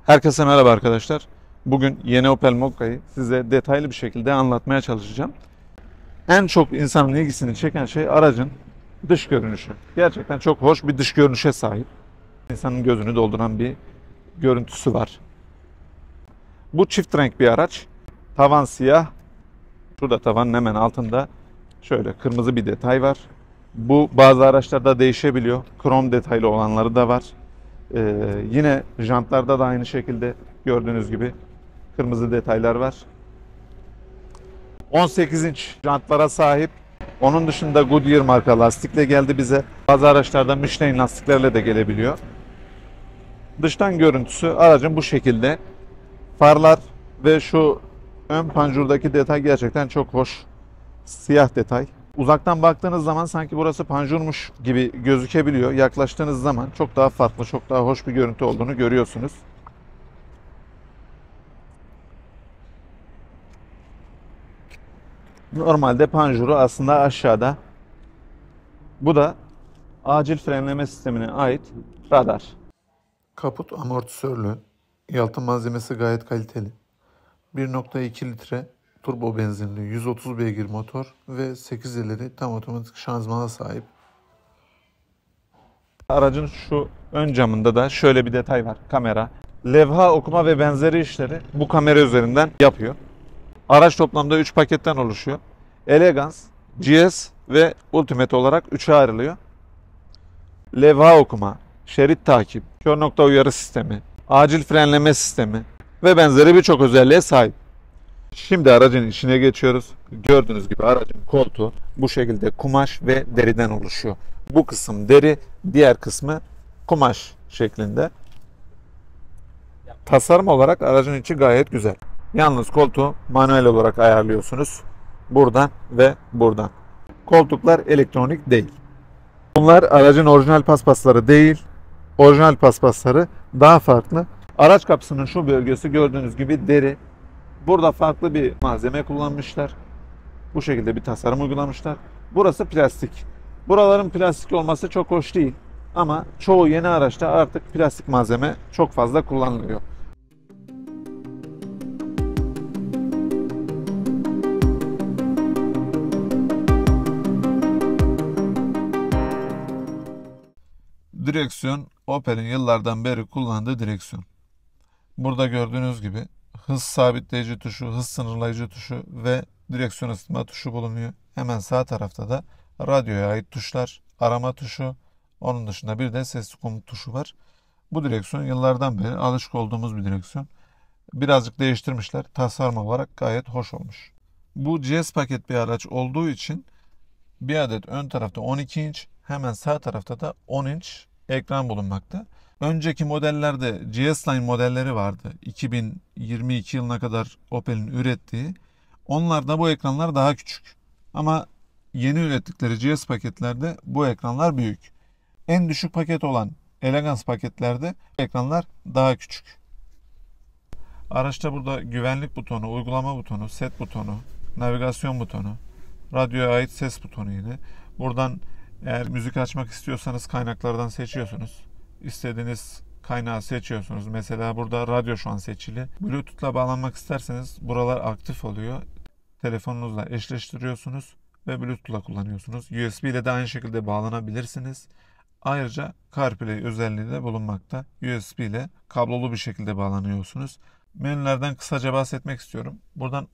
Herkese merhaba arkadaşlar. Bugün yeni Opel Mokka'yı size detaylı bir şekilde anlatmaya çalışacağım. En çok insanın ilgisini çeken şey aracın dış görünüşü. Gerçekten çok hoş bir dış görünüşe sahip. İnsanın gözünü dolduran bir görüntüsü var. Bu çift renk bir araç. Tavan siyah. Şurada tavanın hemen altında şöyle kırmızı bir detay var. Bu bazı araçlarda değişebiliyor. Krom detaylı olanları da var. Yine jantlarda da aynı şekilde gördüğünüz gibi kırmızı detaylar var. 18 inç jantlara sahip. Onun dışında Goodyear marka lastikle geldi bize. Bazı araçlarda Michelin lastiklerle de gelebiliyor. Dıştan görüntüsü aracın bu şekilde. Farlar ve şu ön panjurdaki detay gerçekten çok hoş. Siyah detay. Uzaktan baktığınız zaman sanki burası panjurmuş gibi gözükebiliyor. Yaklaştığınız zaman çok daha farklı, çok daha hoş bir görüntü olduğunu görüyorsunuz. Normalde panjuru aslında aşağıda. Bu da acil frenleme sistemine ait radar. Kaput amortisörlü. Yalıtım malzemesi gayet kaliteli. 1.2 litre turbo benzinli 130 beygir motor ve 8 ileri tam otomatik şanzımana sahip. Aracın şu ön camında da şöyle bir detay var. Kamera. Levha okuma ve benzeri işleri bu kamera üzerinden yapıyor. Araç toplamda 3 paketten oluşuyor. Elegance, GS ve Ultimate olarak 3'e ayrılıyor. Levha okuma, şerit takip, kör nokta uyarı sistemi, acil frenleme sistemi ve benzeri birçok özelliğe sahip. Şimdi aracın içine geçiyoruz. Gördüğünüz gibi aracın koltuğu bu şekilde kumaş ve deriden oluşuyor. Bu kısım deri, diğer kısmı kumaş şeklinde. Tasarım olarak aracın içi gayet güzel. Yalnız koltuğu manuel olarak ayarlıyorsunuz. Buradan ve buradan. Koltuklar elektronik değil. Bunlar aracın orijinal paspasları değil. Orijinal paspasları daha farklı. Araç kapısının şu bölgesi gördüğünüz gibi deri. Burada farklı bir malzeme kullanmışlar. Bu şekilde bir tasarım uygulamışlar. Burası plastik. Buraların plastik olması çok hoş değil. Ama çoğu yeni araçta artık plastik malzeme çok fazla kullanılıyor. Direksiyon Opel'in yıllardan beri kullandığı direksiyon. Burada gördüğünüz gibi hız sabitleyici tuşu, hız sınırlayıcı tuşu ve direksiyon ısıtma tuşu bulunuyor. Hemen sağ tarafta da radyoya ait tuşlar, arama tuşu, onun dışında bir de sesli komut tuşu var. Bu direksiyon yıllardan beri alışık olduğumuz bir direksiyon. Birazcık değiştirmişler. Tasarım olarak gayet hoş olmuş. Bu GS paket bir araç olduğu için bir adet ön tarafta 12 inç, hemen sağ tarafta da 10 inç ekran bulunmakta. Önceki modellerde GS Line modelleri vardı. 2022 yılına kadar Opel'in ürettiği. Onlarda bu ekranlar daha küçük. Ama yeni ürettikleri GS paketlerde bu ekranlar büyük. En düşük paket olan Elegance paketlerde ekranlar daha küçük. Araçta burada güvenlik butonu, uygulama butonu, set butonu, navigasyon butonu, radyoya ait ses butonu yine. Buradan eğer müzik açmak istiyorsanız kaynaklardan seçiyorsunuz. İstediğiniz kaynağı seçiyorsunuz. Mesela burada radyo şu an seçili. Bluetooth'la bağlanmak isterseniz buralar aktif oluyor. Telefonunuzla eşleştiriyorsunuz ve Bluetooth'la kullanıyorsunuz. USB ile de aynı şekilde bağlanabilirsiniz. Ayrıca CarPlay özelliği de bulunmakta. USB ile kablolu bir şekilde bağlanıyorsunuz. Menülerden kısaca bahsetmek istiyorum. Buradan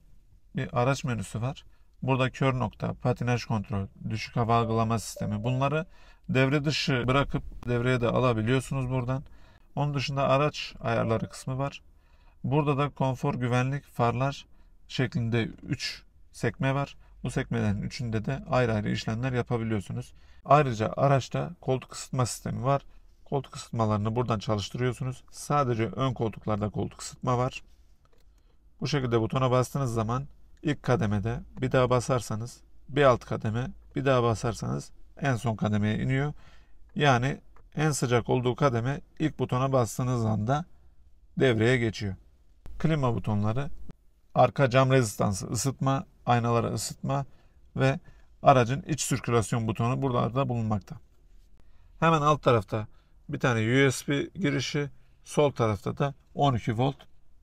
bir araç menüsü var. Burada kör nokta, patinaj kontrol, düşük hava algılama sistemi. Bunları devre dışı bırakıp devreye de alabiliyorsunuz buradan. Onun dışında araç ayarları kısmı var. Burada da konfor, güvenlik, farlar şeklinde 3 sekme var. Bu sekmelerin üçünde de ayrı ayrı işlemler yapabiliyorsunuz. Ayrıca araçta koltuk ısıtma sistemi var. Koltuk ısıtmalarını buradan çalıştırıyorsunuz. Sadece ön koltuklarda koltuk ısıtma var. Bu şekilde butona bastığınız zaman ilk kademede bir daha basarsanız bir alt kademe, bir daha basarsanız en son kademeye iniyor. Yani en sıcak olduğu kademe ilk butona bastığınız anda devreye geçiyor. Klima butonları, arka cam rezistansı ısıtma, aynalara ısıtma ve aracın iç sirkülasyon butonu buralarda bulunmakta. Hemen alt tarafta bir tane USB girişi, Sol tarafta da 12 volt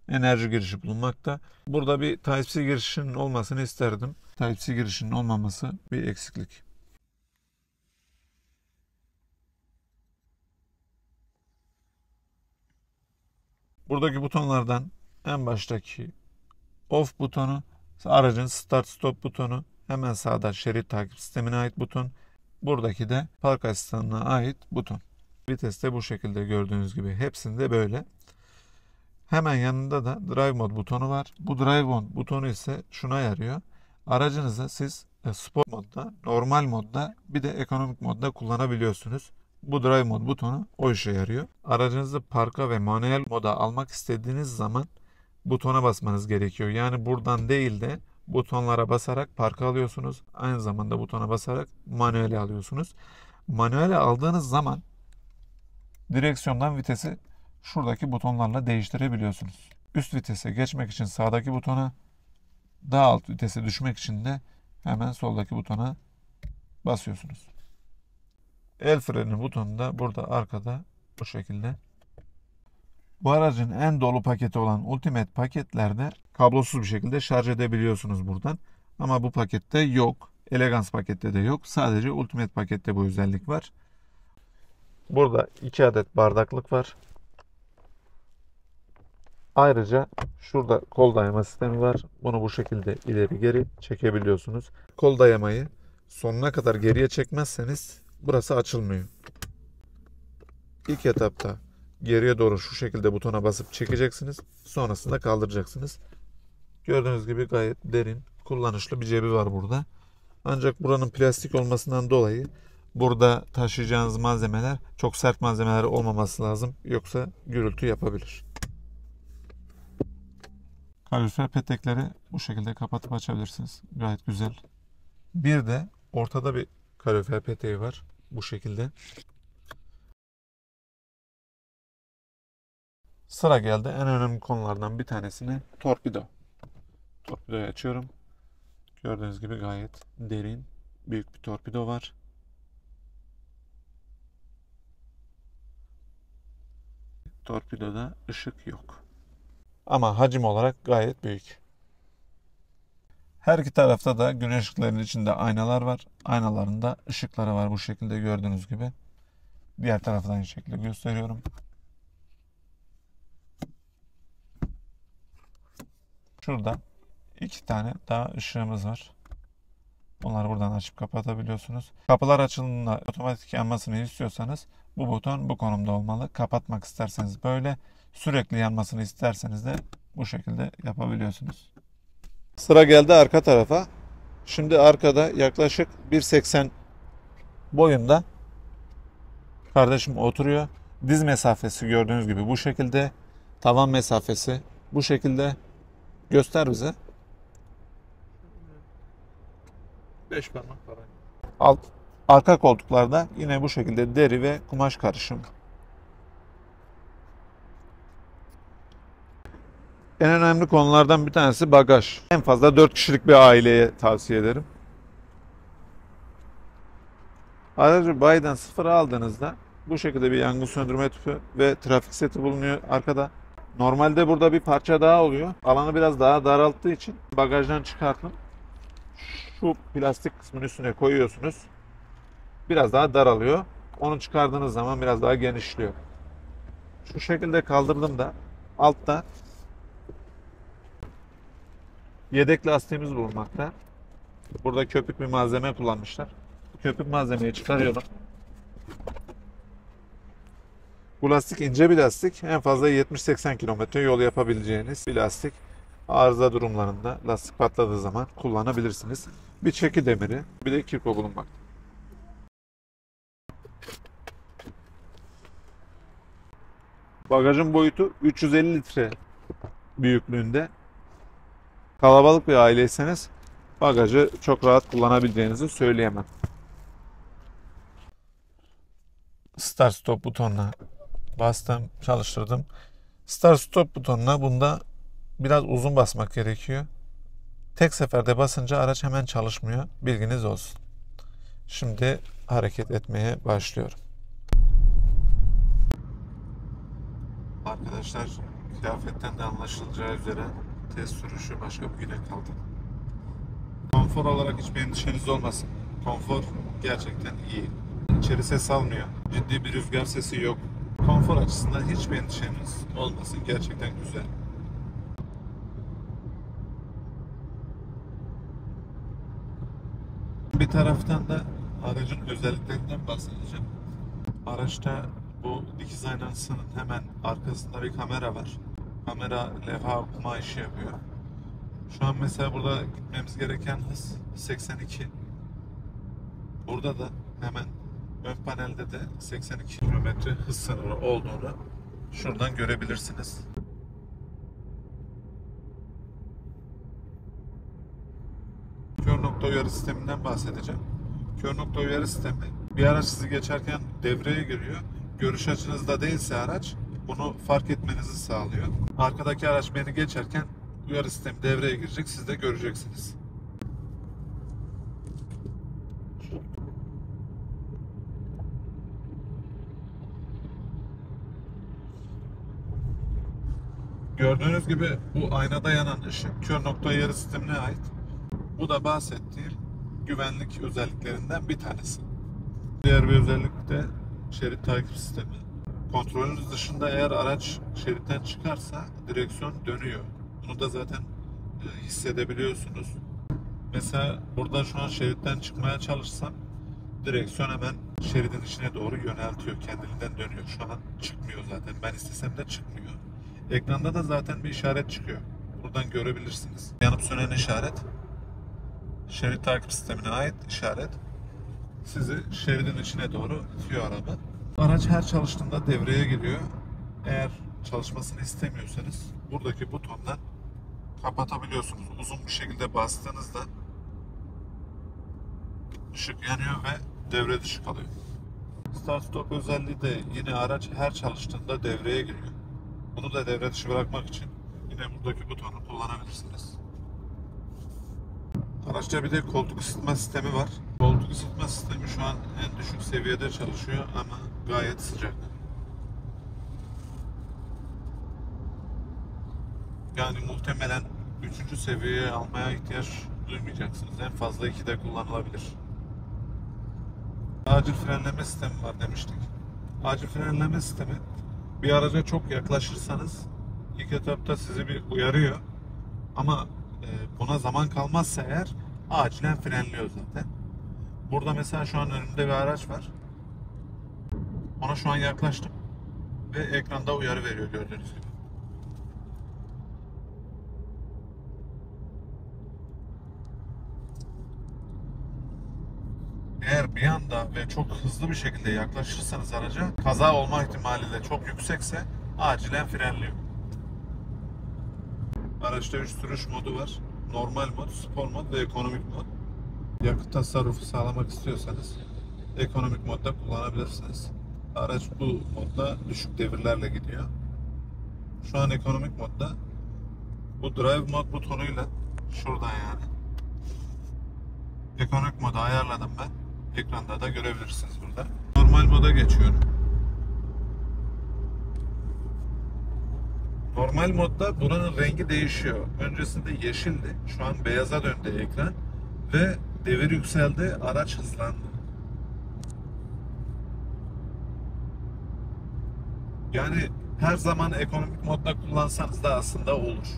enerji girişi bulunmakta. Burada bir Type-C girişinin olmasını isterdim. Type-C girişinin olmaması bir eksiklik. Buradaki butonlardan en baştaki off butonu, aracın start stop butonu, hemen sağda şerit takip sistemine ait buton. Buradaki de park asistanına ait buton. Viteste bu şekilde gördüğünüz gibi. Hepsinde böyle. Hemen yanında da Drive Mode butonu var. Bu Drive Mode butonu ise şuna yarıyor. Aracınızı siz sport modda, normal modda, bir de ekonomik modda kullanabiliyorsunuz. Bu Drive Mode butonu o işe yarıyor. Aracınızı parka ve manuel moda almak istediğiniz zaman butona basmanız gerekiyor. Yani buradan değil de butonlara basarak parka alıyorsunuz. Aynı zamanda butona basarak manuele alıyorsunuz. Manuele aldığınız zaman direksiyondan vitesi şuradaki butonlarla değiştirebiliyorsunuz. Üst vitese geçmek için sağdaki butona, daha alt vitese düşmek için de hemen soldaki butona basıyorsunuz. El freni butonu da burada arkada bu şekilde. Bu aracın en dolu paketi olan Ultimate paketlerde kablosuz bir şekilde şarj edebiliyorsunuz buradan. Ama bu pakette yok. Elegance pakette de yok. Sadece Ultimate pakette bu özellik var. Burada 2 adet bardaklık var. Ayrıca şurada kol dayama sistemi var. Bunu bu şekilde ileri geri çekebiliyorsunuz. Kol dayamayı sonuna kadar geriye çekmezseniz burası açılmıyor. İlk etapta geriye doğru şu şekilde butona basıp çekeceksiniz. Sonrasında kaldıracaksınız. Gördüğünüz gibi gayet derin, kullanışlı bir cebi var burada. Ancak buranın plastik olmasından dolayı burada taşıyacağınız malzemeler çok sert malzemeler olmaması lazım. Yoksa gürültü yapabilir. Kalorifer petekleri bu şekilde kapatıp açabilirsiniz. Gayet güzel. Bir de ortada bir kalorifer peteği var. Bu şekilde. Sıra geldi en önemli konulardan bir tanesine torpido. Torpidoyu açıyorum. Gördüğünüz gibi gayet derin, büyük bir torpido var. Torpidoda ışık yok. Ama hacim olarak gayet büyük. Her iki tarafta da güneş ışıklarının içinde aynalar var. Aynalarında ışıkları var bu şekilde gördüğünüz gibi. Diğer tarafı da aynı şekilde gösteriyorum. Şurada 2 tane daha ışığımız var. Bunları buradan açıp kapatabiliyorsunuz. Kapılar açıldığında otomatik yanmasını istiyorsanız bu buton bu konumda olmalı. Kapatmak isterseniz böyle. Sürekli yanmasını isterseniz de bu şekilde yapabiliyorsunuz. Sıra geldi arka tarafa. Şimdi arkada yaklaşık 1.80 boyunda kardeşim oturuyor. Diz mesafesi gördüğünüz gibi bu şekilde. Tavan mesafesi bu şekilde. Göster bize. 5 parmak falan. Arka koltuklarda yine bu şekilde deri ve kumaş karışımı. En önemli konulardan bir tanesi bagaj. En fazla 4 kişilik bir aileye tavsiye ederim. Aracı bayiden sıfıra aldığınızda bu şekilde bir yangın söndürme tüpü ve trafik seti bulunuyor arkada. Normalde burada bir parça daha oluyor. Alanı biraz daha daralttığı için bagajdan çıkartın. Şu plastik kısmın üstüne koyuyorsunuz. Biraz daha daralıyor. Onu çıkardığınız zaman biraz daha genişliyor. Şu şekilde kaldırdım da altta yedek lastiğimiz bulunmakta. Burada köpük bir malzeme kullanmışlar. Köpük malzemeyi çıkarıyorum. Bu lastik ince bir lastik. En fazla 70-80 kilometre yol yapabileceğiniz bir lastik. Arıza durumlarında lastik patladığı zaman kullanabilirsiniz. Bir çeki demiri, bir de kirpo bulunmakta. Bagajın boyutu 350 litre büyüklüğünde. Kalabalık bir aileyseniz bagajı çok rahat kullanabileceğinizi söyleyemem. Start stop butonuna bastım, çalıştırdım. Start stop butonuna bunda biraz uzun basmak gerekiyor. Tek seferde basınca araç hemen çalışmıyor. Bilginiz olsun. Şimdi hareket etmeye başlıyorum. Arkadaşlar, kıyafetten de anlaşılacağı üzere test sürüşü başka bir güne kaldı. Konfor olarak hiçbir endişeniz olmasın. Konfor gerçekten iyi. İçeri ses almıyor. Ciddi bir rüzgar sesi yok. Konfor açısından hiçbir endişeniz olmasın. Gerçekten güzel. Bir taraftan da aracın özelliklerinden bahsedeceğim. Araçta bu dikiz aynasının hemen arkasında bir kamera var. Kamera levha okuma işi yapıyor. Şu an mesela burada gitmemiz gereken hız 82. Burada da hemen ön panelde de 82 km hız sınırı olduğunu şuradan görebilirsiniz. Kör nokta uyarı sisteminden bahsedeceğim. Kör nokta uyarı sistemi, bir araç sizi geçerken devreye giriyor. Görüş açınızda değilse araç, bunu fark etmenizi sağlıyor. Arkadaki araç beni geçerken uyarı sistemi devreye girecek, siz de göreceksiniz. Gördüğünüz gibi bu aynada yanan ışık kör nokta uyarı sistemine ait. Bu da bahsettiğim güvenlik özelliklerinden bir tanesi. Diğer bir özellik de şerit takip sistemi. Kontrolünüz dışında eğer araç şeritten çıkarsa direksiyon dönüyor. Bunu da zaten hissedebiliyorsunuz. Mesela burada şu an şeritten çıkmaya çalışsam direksiyon hemen şeridin içine doğru yöneltiyor. Kendiliğinden dönüyor. Şu an çıkmıyor zaten. Ben istesem de çıkmıyor. Ekranda da zaten bir işaret çıkıyor. Buradan görebilirsiniz. Yanıp sönen işaret. Şerit takip sistemine ait işaret. Sizi şeridin içine doğru itiyor araba. Araç her çalıştığında devreye giriyor. Eğer çalışmasını istemiyorsanız buradaki butondan kapatabiliyorsunuz. Uzun bir şekilde bastığınızda ışık yanıyor ve devre dışı kalıyor. Start stop özelliği de yine araç her çalıştığında devreye giriyor. Bunu da devre dışı bırakmak için yine buradaki butonu kullanabilirsiniz. Araçta bir de koltuk ısıtma sistemi var. Koltuk ısıtma sistemi şu an en düşük seviyede çalışıyor ama gayet sıcak. Yani muhtemelen 3. seviyeye almaya ihtiyaç duymayacaksınız. En fazla 2'de kullanılabilir. Acil frenleme sistemi var demiştik. Acil frenleme sistemi, bir araca çok yaklaşırsanız ilk etapta sizi bir uyarıyor. Ama buna zaman kalmazsa eğer acilen frenliyor zaten. Burada mesela şu an önümde bir araç var. Ona şu an yaklaştım ve ekranda uyarı veriyor gördüğünüz gibi. Eğer bir anda ve çok hızlı bir şekilde yaklaşırsanız araca, kaza olma ihtimali de çok yüksekse acilen frenliyor. Araçta 3 sürüş modu var. Normal mod, spor mod ve ekonomik mod. Yakıt tasarrufu sağlamak istiyorsanız ekonomik modda kullanabilirsiniz. Araç bu modda düşük devirlerle gidiyor. Şu an ekonomik modda. Bu drive mod butonuyla şuradan yani ekonomik modu ayarladım ben. Ekranda da görebilirsiniz burada. Normal moda geçiyorum. Normal modda buranın rengi değişiyor. Öncesinde yeşildi. Şu an beyaza döndü ekran. Ve devir yükseldi. Araç hızlandı. Yani her zaman ekonomik modda kullansanız da aslında olur.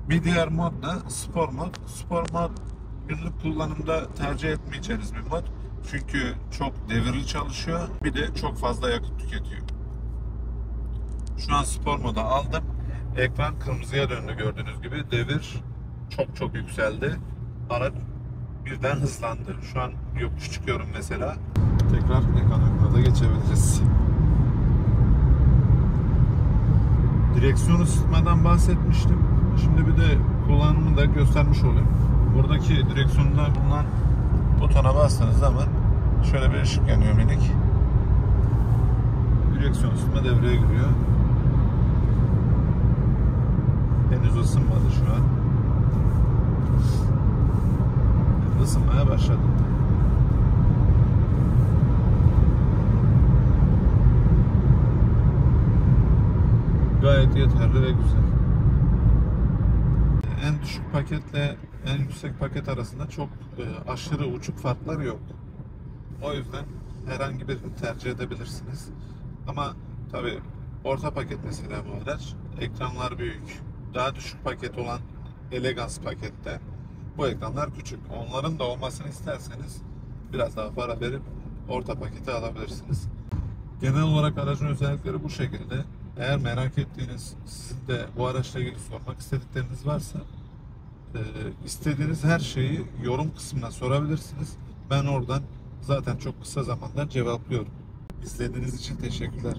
Bir diğer mod da spor mod. Spor mod günlük kullanımda tercih etmeyeceğiniz bir mod. Çünkü çok devirli çalışıyor. Bir de çok fazla yakıt tüketiyor. Şu an spor moda aldım. Ekran kırmızıya döndü gördüğünüz gibi. Devir çok yükseldi. Araç birden hızlandı. Şu an yokuş çıkıyorum mesela. Tekrar ekonomik moda geçebiliriz. Direksiyon ısıtmadan bahsetmiştim. Şimdi bir de kullanımını da göstermiş olayım. Buradaki direksiyonda bulunan butona bastığınız zaman şöyle bir ışık yanıyor minik. Direksiyon ısıtma devreye giriyor. Henüz ısınmadı şu an. Isınmaya başladı. gayet yeterli ve güzel. En düşük paketle en yüksek paket arasında çok aşırı uçuk farklar yok. O yüzden herhangi birini tercih edebilirsiniz. Ama tabii orta paket mesela bu araç. Ekranlar büyük. Daha düşük paket olan Elegance pakette bu ekranlar küçük. Onların da olmasını isterseniz biraz daha para verip orta paketi alabilirsiniz. Genel olarak aracın özellikleri bu şekilde. Eğer merak ettiğiniz, sizin de bu araçla ilgili sormak istedikleriniz varsa istediğiniz her şeyi yorum kısmına sorabilirsiniz. Ben oradan zaten çok kısa zamanda cevaplıyorum. İzlediğiniz için teşekkürler.